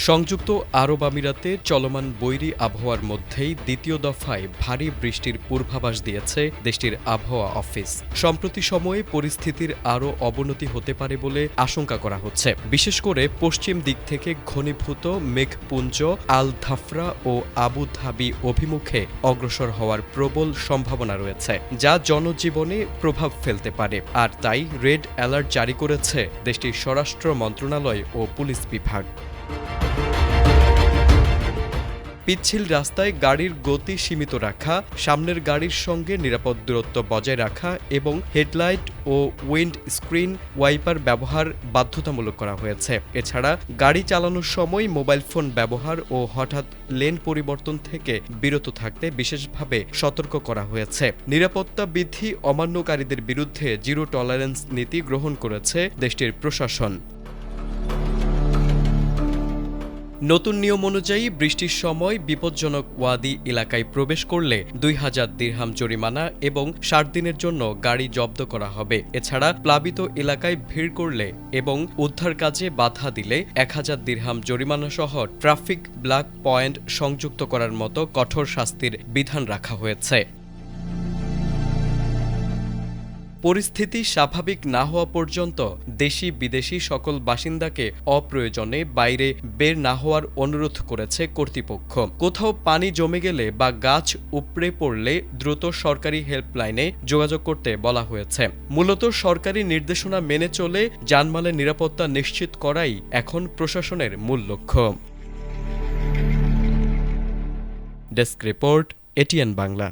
সংযুক্ত আরব আমিরাতে চলমান বৈরী আবহাওয়ার মধ্যেই দ্বিতীয় দফায় ভারী বৃষ্টির পূর্বাভাস দিয়েছে দেশটির আবহাওয়া অফিস। সম্প্রতি সময়ে পরিস্থিতির আরও অবনতি হতে পারে বলে আশঙ্কা করা হচ্ছে। বিশেষ করে পশ্চিম দিক থেকে ঘনীভূত মেঘপুঞ্জ আল ধাফরা ও আবু ধাবি অভিমুখে অগ্রসর হওয়ার প্রবল সম্ভাবনা রয়েছে, যা জনজীবনে প্রভাব ফেলতে পারে। আর তাই রেড অ্যালার্ট জারি করেছে দেশটির স্বরাষ্ট্র মন্ত্রণালয় ও পুলিশ বিভাগ। পিচ্ছিল রাস্তায় গাড়ির গতি সীমিত রাখা, সামনের গাড়ির সঙ্গে নিরাপদ দূরত্ব বজায় রাখা এবং হেডলাইট ও উইন্ড স্ক্রিন ওয়াইপার ব্যবহার বাধ্যতামূলক করা হয়েছে। এছাড়া গাড়ি চালানোর সময় মোবাইল ফোন ব্যবহার ও হঠাৎ লেন পরিবর্তন থেকে বিরত থাকতে বিশেষভাবে সতর্ক করা হয়েছে। নিরাপত্তা বিধি অমান্যকারীদের বিরুদ্ধে জিরো টলারেন্স নীতি গ্রহণ করেছে দেশটির প্রশাসন। নতুন নিয়ম অনুযায়ী বৃষ্টির সময় বিপজ্জনক ওয়াদি এলাকায় প্রবেশ করলে ২,০০০ দিরহাম জরিমানা এবং ৬০ দিনের জন্য গাড়ি জব্দ করা হবে। এছাড়া প্লাবিত এলাকায় ভিড় করলে এবং উদ্ধার কাজে বাধা দিলে ১,০০০ দিরহাম জরিমানা সহ ট্রাফিক ব্ল্যাক পয়েন্ট সংযুক্ত করার মতো কঠোর শাস্তির বিধান রাখা হয়েছে। পরিস্থিতি স্বাভাবিক না হওয়া পর্যন্ত দেশি বিদেশি সকল বাসিন্দাকে অপ্রয়োজনে বাইরে বের না হওয়ার অনুরোধ করেছে কর্তৃপক্ষ। কোথাও পানি জমে গেলে বা গাছ উপড়ে পড়লে দ্রুত সরকারি হেল্পলাইনে যোগাযোগ করতে বলা হয়েছে। মূলত সরকারি নির্দেশনা মেনে চলে জানমালের নিরাপত্তা নিশ্চিত করাই এখন প্রশাসনের মূল লক্ষ্য। Desk report, ATN Bangla.